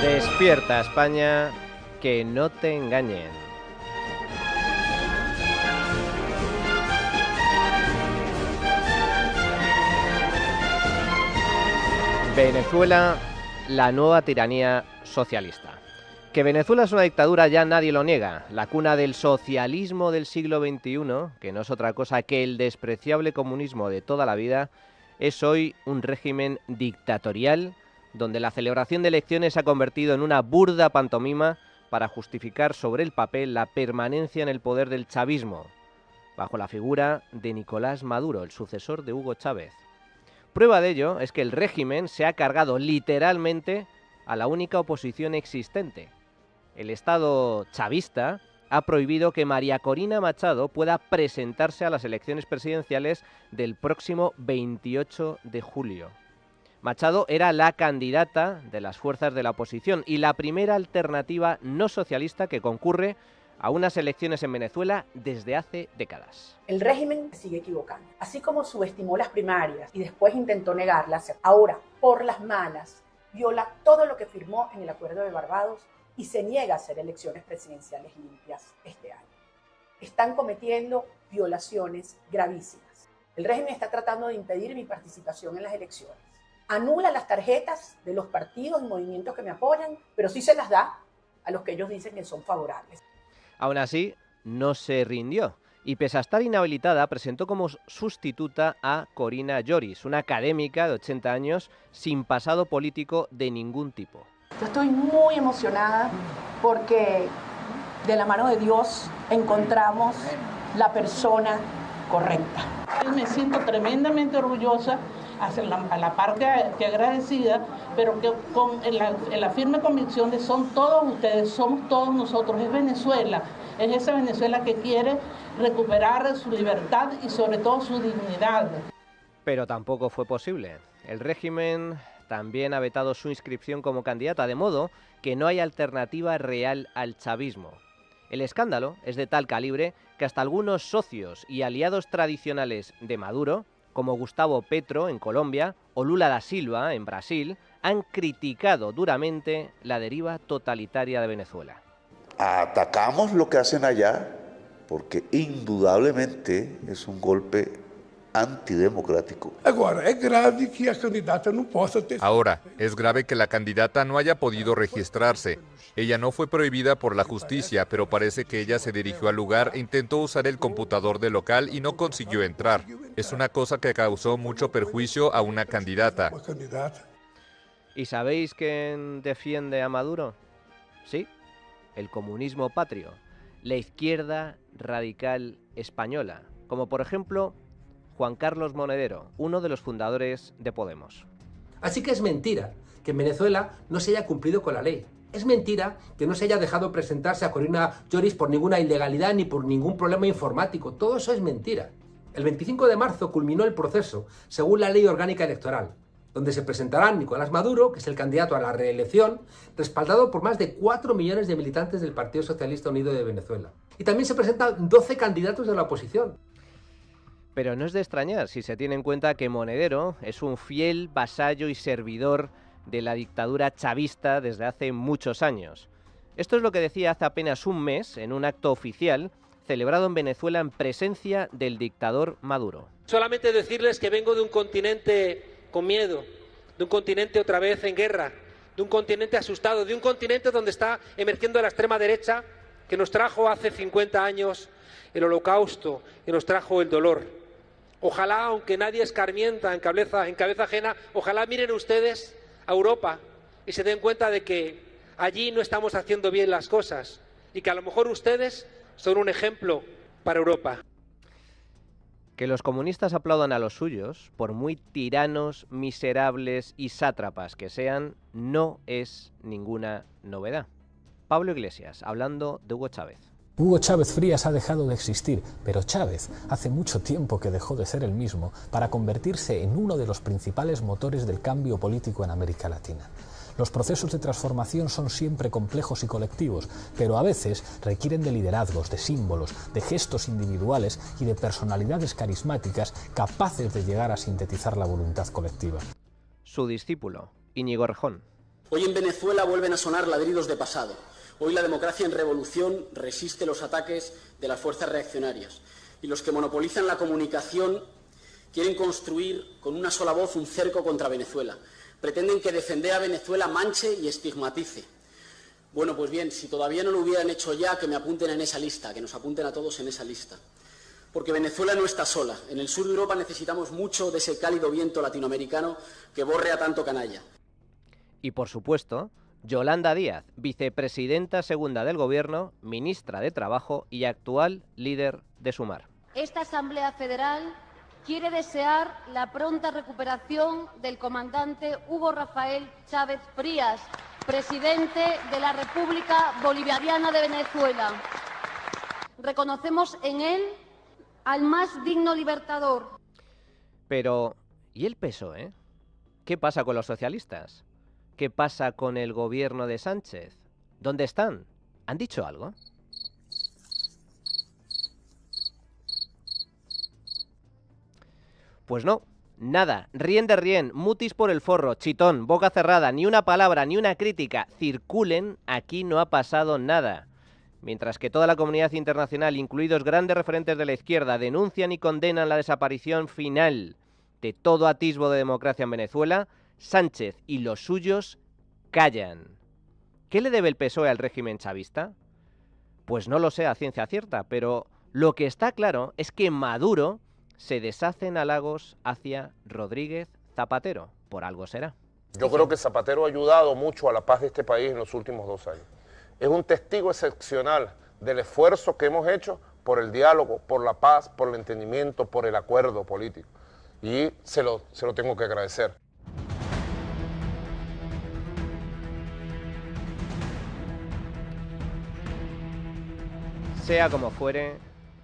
Despierta, España, que no te engañen. Venezuela, la nueva tiranía socialista. Que Venezuela es una dictadura ya nadie lo niega. La cuna del socialismo del siglo XXI, que no es otra cosa que el despreciable comunismo de toda la vida, es hoy un régimen dictatorial donde la celebración de elecciones se ha convertido en una burda pantomima para justificar sobre el papel la permanencia en el poder del chavismo, bajo la figura de Nicolás Maduro, el sucesor de Hugo Chávez. Prueba de ello es que el régimen se ha cargado literalmente a la única oposición existente. El Estado chavista ha prohibido que María Corina Machado pueda presentarse a las elecciones presidenciales del próximo 28 de julio. Machado era la candidata de las fuerzas de la oposición y la primera alternativa no socialista que concurre a unas elecciones en Venezuela desde hace décadas. El régimen sigue equivocando. Así como subestimó las primarias y después intentó negarlas, ahora, por las malas, viola todo lo que firmó en el Acuerdo de Barbados y se niega a hacer elecciones presidenciales limpias este año. Están cometiendo violaciones gravísimas. El régimen está tratando de impedir mi participación en las elecciones. Anula las tarjetas de los partidos y movimientos que me apoyan, pero sí se las da a los que ellos dicen que son favorables. Aún así, no se rindió y pese a estar inhabilitada, presentó como sustituta a Corina Yoris, una académica de 80 años sin pasado político de ningún tipo. Yo estoy muy emocionada porque de la mano de Dios encontramos la persona correcta. Me siento tremendamente orgullosa, a la parte que agradecida, pero que en la firme convicción de son todos ustedes, somos todos nosotros, es Venezuela, es esa Venezuela que quiere recuperar su libertad y sobre todo su dignidad. Pero tampoco fue posible. El régimen también ha vetado su inscripción como candidata, de modo que no hay alternativa real al chavismo. El escándalo es de tal calibre que hasta algunos socios y aliados tradicionales de Maduro, como Gustavo Petro en Colombia o Lula da Silva en Brasil, han criticado duramente la deriva totalitaria de Venezuela. Atacamos lo que hacen allá porque indudablemente es un golpe antidemocrático. Ahora, es grave que la candidata no haya podido registrarse. Ella no fue prohibida por la justicia, pero parece que ella se dirigió al lugar e intentó usar el computador del local y no consiguió entrar. Es una cosa que causó mucho perjuicio a una candidata. ¿Y sabéis quién defiende a Maduro? Sí, el comunismo patrio, la izquierda radical española, como por ejemplo Juan Carlos Monedero, uno de los fundadores de Podemos. Así que es mentira que en Venezuela no se haya cumplido con la ley. Es mentira que no se haya dejado presentarse a Corina Yoris por ninguna ilegalidad ni por ningún problema informático. Todo eso es mentira. El 25 de marzo culminó el proceso, según la Ley Orgánica Electoral, donde se presentará Nicolás Maduro, que es el candidato a la reelección, respaldado por más de 4 millones de militantes del Partido Socialista Unido de Venezuela. Y también se presentan 12 candidatos de la oposición. Pero no es de extrañar si se tiene en cuenta que Monedero es un fiel vasallo y servidor de la dictadura chavista desde hace muchos años. Esto es lo que decía hace apenas un mes en un acto oficial celebrado en Venezuela en presencia del dictador Maduro. Solamente decirles que vengo de un continente con miedo, de un continente otra vez en guerra, de un continente asustado, de un continente donde está emergiendo la extrema derecha que nos trajo hace 50 años el holocausto, que nos trajo el dolor. Ojalá, aunque nadie escarmienta en cabeza ajena, ojalá miren ustedes a Europa y se den cuenta de que allí no estamos haciendo bien las cosas y que a lo mejor ustedes son un ejemplo para Europa. Que los comunistas aplaudan a los suyos, por muy tiranos, miserables y sátrapas que sean, no es ninguna novedad. Pablo Iglesias, hablando de Hugo Chávez. Hugo Chávez Frías ha dejado de existir, pero Chávez hace mucho tiempo que dejó de ser el mismo para convertirse en uno de los principales motores del cambio político en América Latina. Los procesos de transformación son siempre complejos y colectivos, pero a veces requieren de liderazgos, de símbolos, de gestos individuales y de personalidades carismáticas capaces de llegar a sintetizar la voluntad colectiva. Su discípulo, Íñigo Errejón. Hoy en Venezuela vuelven a sonar ladridos de pasado. Hoy la democracia en revolución resiste los ataques de las fuerzas reaccionarias. Y los que monopolizan la comunicación quieren construir con una sola voz un cerco contra Venezuela. Pretenden que defender a Venezuela manche y estigmatice. Bueno, pues bien, si todavía no lo hubieran hecho ya, que me apunten en esa lista, que nos apunten a todos en esa lista. Porque Venezuela no está sola. En el sur de Europa necesitamos mucho de ese cálido viento latinoamericano que borre a tanto canalla. Y por supuesto, Yolanda Díaz, vicepresidenta segunda del Gobierno, ministra de Trabajo y actual líder de Sumar. Esta Asamblea Federal quiere desear la pronta recuperación del comandante Hugo Rafael Chávez Frías, presidente de la República Bolivariana de Venezuela. Reconocemos en él al más digno libertador. Pero, ¿y el PSOE? ¿Qué pasa con los socialistas? ¿Qué pasa con el gobierno de Sánchez? ¿Dónde están? ¿Han dicho algo? Pues no, nada, rien de rien, mutis por el forro, chitón, boca cerrada, ni una palabra, ni una crítica, circulen, aquí no ha pasado nada. Mientras que toda la comunidad internacional, incluidos grandes referentes de la izquierda, denuncian y condenan la desaparición final de todo atisbo de democracia en Venezuela, Sánchez y los suyos callan. ¿Qué le debe el PSOE al régimen chavista? Pues no lo sé a ciencia cierta, pero lo que está claro es que Maduro se deshace en halagos hacia Rodríguez Zapatero. Por algo será. Yo creo que Zapatero ha ayudado mucho a la paz de este país en los últimos 2 años. Es un testigo excepcional del esfuerzo que hemos hecho por el diálogo, por la paz, por el entendimiento, por el acuerdo político. Y se lo tengo que agradecer. Sea como fuere,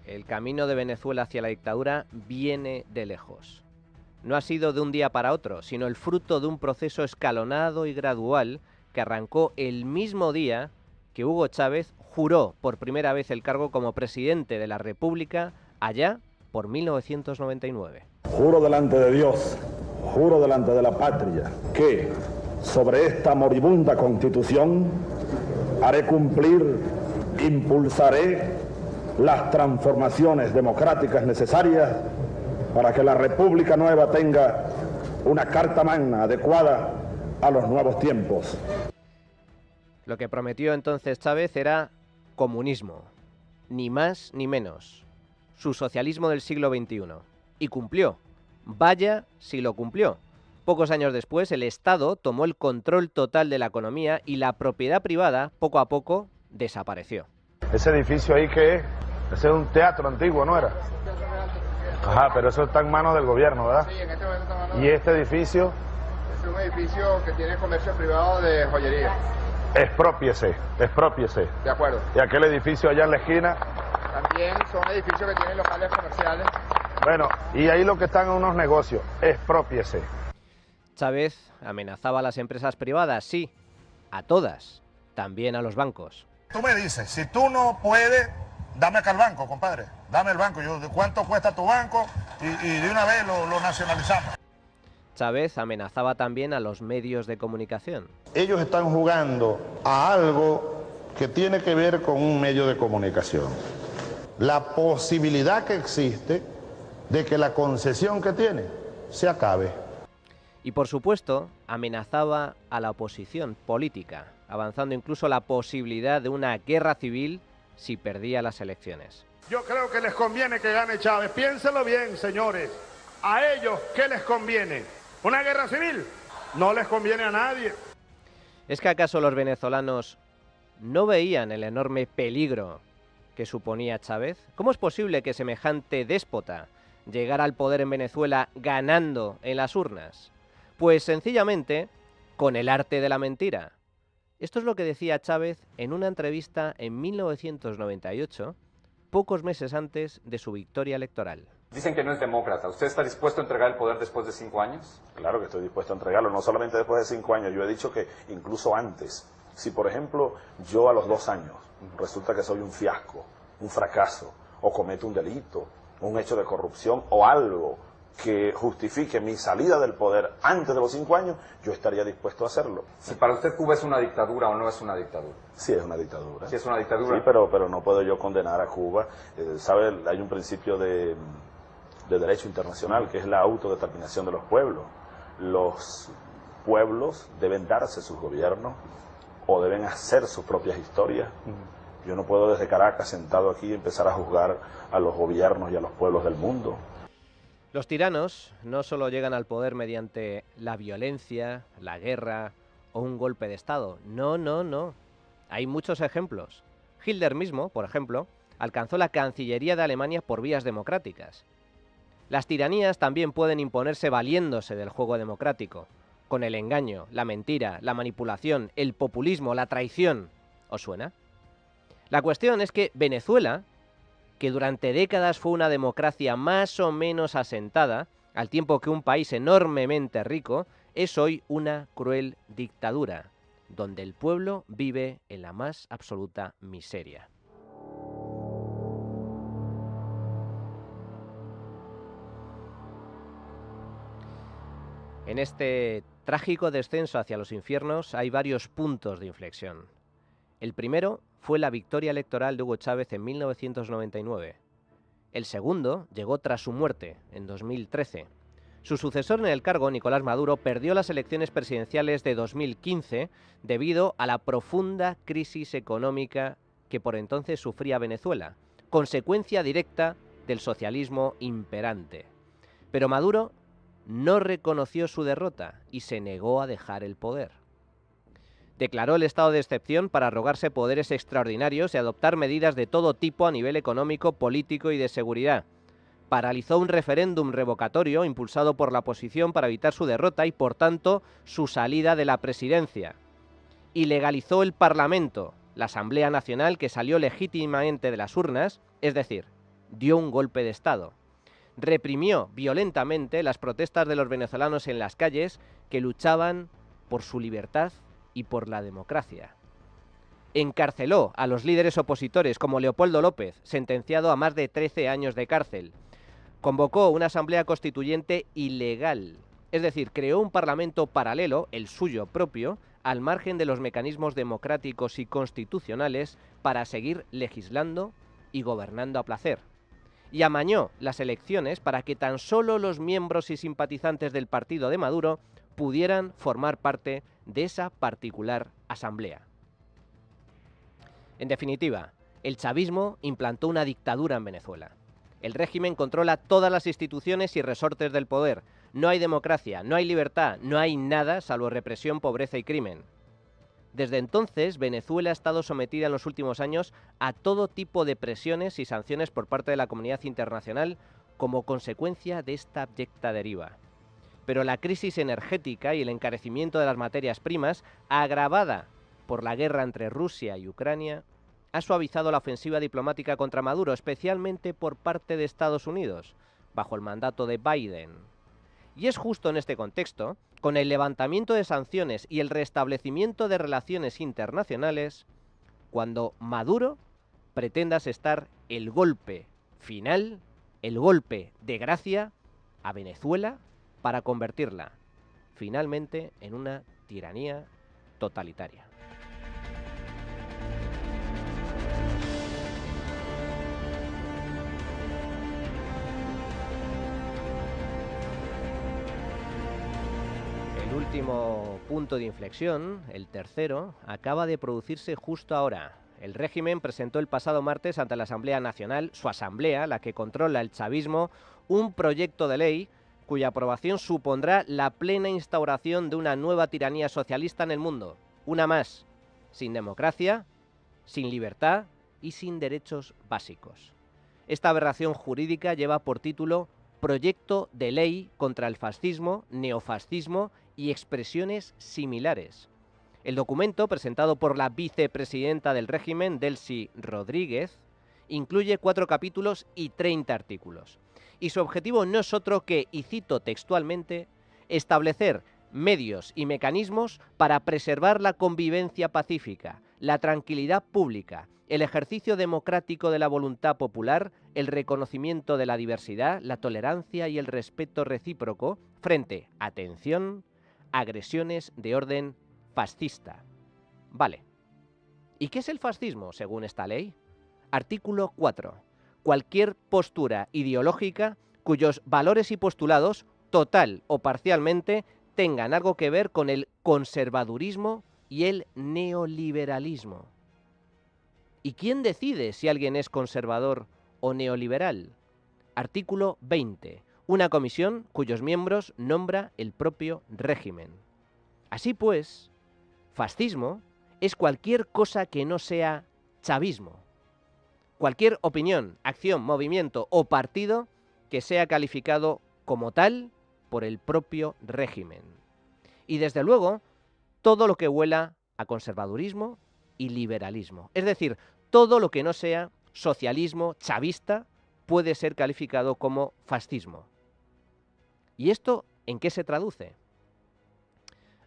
el camino de Venezuela hacia la dictadura viene de lejos. No ha sido de un día para otro, sino el fruto de un proceso escalonado y gradual que arrancó el mismo día que Hugo Chávez juró por primera vez el cargo como presidente de la República allá por 1999. Juro delante de Dios, juro delante de la patria, que sobre esta moribunda Constitución haré cumplir, impulsaré las transformaciones democráticas necesarias para que la República Nueva tenga una carta magna adecuada a los nuevos tiempos. Lo que prometió entonces Chávez era comunismo, ni más ni menos, su socialismo del siglo XXI. Y cumplió. Vaya si lo cumplió. Pocos años después, el Estado tomó el control total de la economía y la propiedad privada, poco a poco, desapareció. Ese edificio ahí, ¿qué es? Ese es un teatro antiguo, ¿no era? Ajá, pero eso está en manos del gobierno, ¿verdad? Sí, en este momento está en manos. ¿Y este edificio? Es un edificio que tiene comercio privado de joyería. Exprópiese, exprópiese. De acuerdo. ¿Y aquel edificio allá en la esquina? También son edificios que tienen locales comerciales. Bueno, y ahí lo que están en unos negocios, exprópiese. Chávez amenazaba a las empresas privadas, sí, a todas, también a los bancos. Tú me dices, si tú no puedes, dame acá el banco, compadre. Dame el banco. Yo, ¿cuánto cuesta tu banco? Y de una vez lo nacionalizamos. Chávez amenazaba también a los medios de comunicación. Ellos están jugando a algo que tiene que ver con un medio de comunicación. La posibilidad que existe de que la concesión que tiene se acabe. Y por supuesto, amenazaba a la oposición política, avanzando incluso la posibilidad de una guerra civil si perdía las elecciones. Yo creo que les conviene que gane Chávez. Piénselo bien, señores. ¿A ellos qué les conviene? ¿Una guerra civil? No les conviene a nadie. ¿Es que acaso los venezolanos no veían el enorme peligro que suponía Chávez? ¿Cómo es posible que semejante déspota llegara al poder en Venezuela ganando en las urnas? Pues sencillamente con el arte de la mentira. Esto es lo que decía Chávez en una entrevista en 1998, pocos meses antes de su victoria electoral. Dicen que no es demócrata. ¿Usted está dispuesto a entregar el poder después de 5 años? Claro que estoy dispuesto a entregarlo, no solamente después de 5 años, yo he dicho que incluso antes. Si, por ejemplo, yo a los 2 años resulta que soy un fiasco, un fracaso, o cometo un delito, un hecho de corrupción o algo que justifique mi salida del poder antes de los 5 años, yo estaría dispuesto a hacerlo. Si para usted Cuba es una dictadura o no es una dictadura. Sí, es una dictadura. Sí, es una dictadura. Sí, pero no puedo yo condenar a Cuba. ¿Sabe? Hay un principio de derecho internacional que es la autodeterminación de los pueblos. Los pueblos deben darse sus gobiernos o deben hacer sus propias historias. Yo no puedo desde Caracas, sentado aquí, empezar a juzgar a los gobiernos y a los pueblos del mundo. Los tiranos no solo llegan al poder mediante la violencia, la guerra o un golpe de Estado. No, no, no. Hay muchos ejemplos. Hitler mismo, por ejemplo, alcanzó la Cancillería de Alemania por vías democráticas. Las tiranías también pueden imponerse valiéndose del juego democrático, con el engaño, la mentira, la manipulación, el populismo, la traición. ¿Os suena? La cuestión es que Venezuela, que durante décadas fue una democracia más o menos asentada, al tiempo que un país enormemente rico, es hoy una cruel dictadura, donde el pueblo vive en la más absoluta miseria. En este trágico descenso hacia los infiernos hay varios puntos de inflexión. El primero fue la victoria electoral de Hugo Chávez en 1999. El segundo llegó tras su muerte, en 2013. Su sucesor en el cargo, Nicolás Maduro, perdió las elecciones presidenciales de 2015 debido a la profunda crisis económica que por entonces sufría Venezuela, consecuencia directa del socialismo imperante. Pero Maduro no reconoció su derrota y se negó a dejar el poder. Declaró el estado de excepción para arrogarse poderes extraordinarios y adoptar medidas de todo tipo a nivel económico, político y de seguridad. Paralizó un referéndum revocatorio impulsado por la oposición para evitar su derrota y, por tanto, su salida de la presidencia. Ilegalizó el Parlamento, la Asamblea Nacional, que salió legítimamente de las urnas, es decir, dio un golpe de Estado. Reprimió violentamente las protestas de los venezolanos en las calles que luchaban por su libertad y por la democracia. Encarceló a los líderes opositores como Leopoldo López, sentenciado a más de 13 años de cárcel. Convocó una asamblea constituyente ilegal, es decir, creó un parlamento paralelo, el suyo propio, al margen de los mecanismos democráticos y constitucionales para seguir legislando y gobernando a placer. Y amañó las elecciones para que tan solo los miembros y simpatizantes del partido de Maduro pudieran formar parte de esa particular asamblea. En definitiva, el chavismo implantó una dictadura en Venezuela. El régimen controla todas las instituciones y resortes del poder. No hay democracia, no hay libertad, no hay nada salvo represión, pobreza y crimen. Desde entonces, Venezuela ha estado sometida en los últimos años a todo tipo de presiones y sanciones por parte de la comunidad internacional como consecuencia de esta abyecta deriva. Pero la crisis energética y el encarecimiento de las materias primas, agravada por la guerra entre Rusia y Ucrania, ha suavizado la ofensiva diplomática contra Maduro, especialmente por parte de Estados Unidos, bajo el mandato de Biden. Y es justo en este contexto, con el levantamiento de sanciones y el restablecimiento de relaciones internacionales, cuando Maduro pretenda asestar el golpe final, el golpe de gracia a Venezuela para convertirla finalmente en una tiranía totalitaria. El último punto de inflexión, el tercero, acaba de producirse justo ahora. El régimen presentó el pasado martes ante la Asamblea Nacional, su asamblea, la que controla el chavismo, un proyecto de ley cuya aprobación supondrá la plena instauración de una nueva tiranía socialista en el mundo. Una más, sin democracia, sin libertad y sin derechos básicos. Esta aberración jurídica lleva por título Proyecto de Ley contra el Fascismo, Neofascismo y expresiones similares. El documento, presentado por la vicepresidenta del régimen, Delcy Rodríguez, incluye 4 capítulos y 30 artículos. Y su objetivo no es otro que, y cito textualmente, establecer medios y mecanismos para preservar la convivencia pacífica, la tranquilidad pública, el ejercicio democrático de la voluntad popular, el reconocimiento de la diversidad, la tolerancia y el respeto recíproco frente, atención, agresiones de orden fascista. Vale. ¿Y qué es el fascismo, según esta ley? Artículo 4. Cualquier postura ideológica cuyos valores y postulados, total o parcialmente, tengan algo que ver con el conservadurismo y el neoliberalismo. ¿Y quién decide si alguien es conservador o neoliberal? Artículo 20. Una comisión cuyos miembros nombra el propio régimen. Así pues, fascismo es cualquier cosa que no sea chavismo. Cualquier opinión, acción, movimiento o partido que sea calificado como tal por el propio régimen. Y desde luego, todo lo que huela a conservadurismo y liberalismo. Es decir, todo lo que no sea socialismo chavista puede ser calificado como fascismo. ¿Y esto en qué se traduce?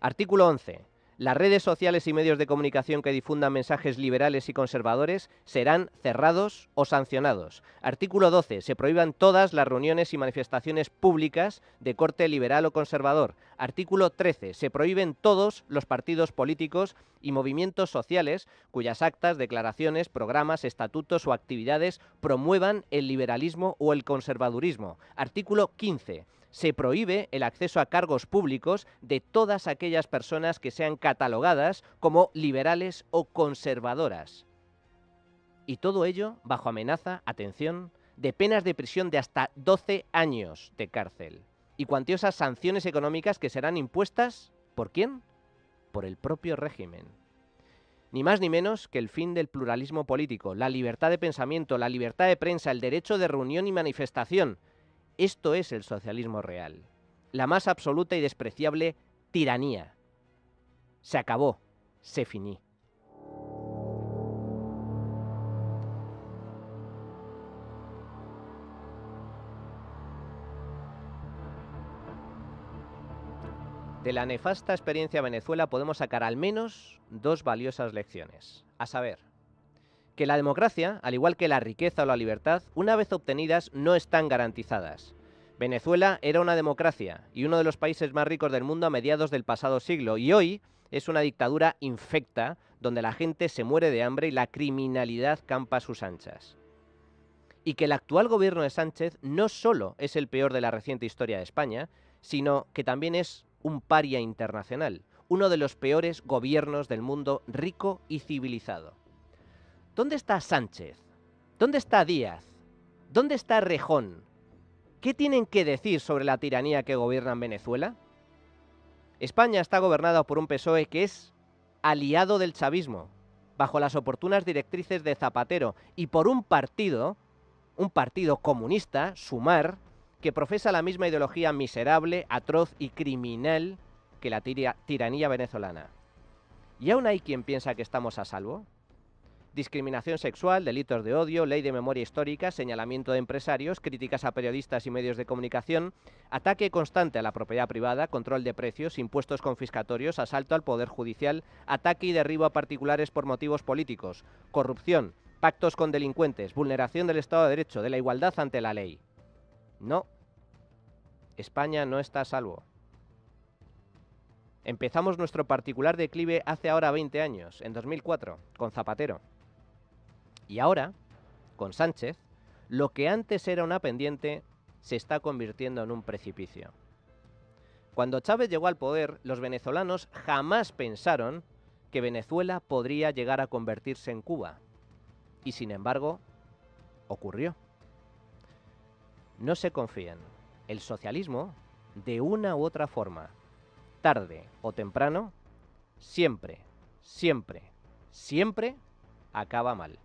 Artículo 11. Las redes sociales y medios de comunicación que difundan mensajes liberales y conservadores serán cerrados o sancionados. Artículo 12. Se prohíban todas las reuniones y manifestaciones públicas de corte liberal o conservador. Artículo 13. Se prohíben todos los partidos políticos y movimientos sociales cuyas actas, declaraciones, programas, estatutos o actividades promuevan el liberalismo o el conservadurismo. Artículo 15. Se prohíbe el acceso a cargos públicos de todas aquellas personas que sean catalogadas como liberales o conservadoras. Y todo ello bajo amenaza, atención, de penas de prisión de hasta 12 años de cárcel y cuantiosas sanciones económicas que serán impuestas, ¿por quién? Por el propio régimen. Ni más ni menos que el fin del pluralismo político, la libertad de pensamiento, la libertad de prensa, el derecho de reunión y manifestación. Esto es el socialismo real, la más absoluta y despreciable tiranía. Se acabó, se finí. De la nefasta experiencia Venezuela podemos sacar al menos dos valiosas lecciones, a saber, que la democracia, al igual que la riqueza o la libertad, una vez obtenidas no están garantizadas. Venezuela era una democracia y uno de los países más ricos del mundo a mediados del pasado siglo, y hoy es una dictadura infecta donde la gente se muere de hambre y la criminalidad campa a sus anchas. Y que el actual gobierno de Sánchez no solo es el peor de la reciente historia de España, sino que también es un paria internacional, uno de los peores gobiernos del mundo rico y civilizado. ¿Dónde está Sánchez? ¿Dónde está Díaz? ¿Dónde está Rejón? ¿Qué tienen que decir sobre la tiranía que gobierna en Venezuela? España está gobernada por un PSOE que es aliado del chavismo, bajo las oportunas directrices de Zapatero, y por un partido comunista, Sumar, que profesa la misma ideología miserable, atroz y criminal que la tiranía venezolana. ¿Y aún hay quien piensa que estamos a salvo? Discriminación sexual, delitos de odio, ley de memoria histórica, señalamiento de empresarios, críticas a periodistas y medios de comunicación, ataque constante a la propiedad privada, control de precios, impuestos confiscatorios, asalto al poder judicial, ataque y derribo a particulares por motivos políticos, corrupción, pactos con delincuentes, vulneración del Estado de Derecho, de la igualdad ante la ley. No, España no está a salvo. Empezamos nuestro particular declive hace ahora 20 años, en 2004, con Zapatero. Y ahora, con Sánchez, lo que antes era una pendiente se está convirtiendo en un precipicio. Cuando Chávez llegó al poder, los venezolanos jamás pensaron que Venezuela podría llegar a convertirse en Cuba. Y sin embargo, ocurrió. No se confíen. El socialismo, de una u otra forma, tarde o temprano, siempre, siempre, siempre acaba mal.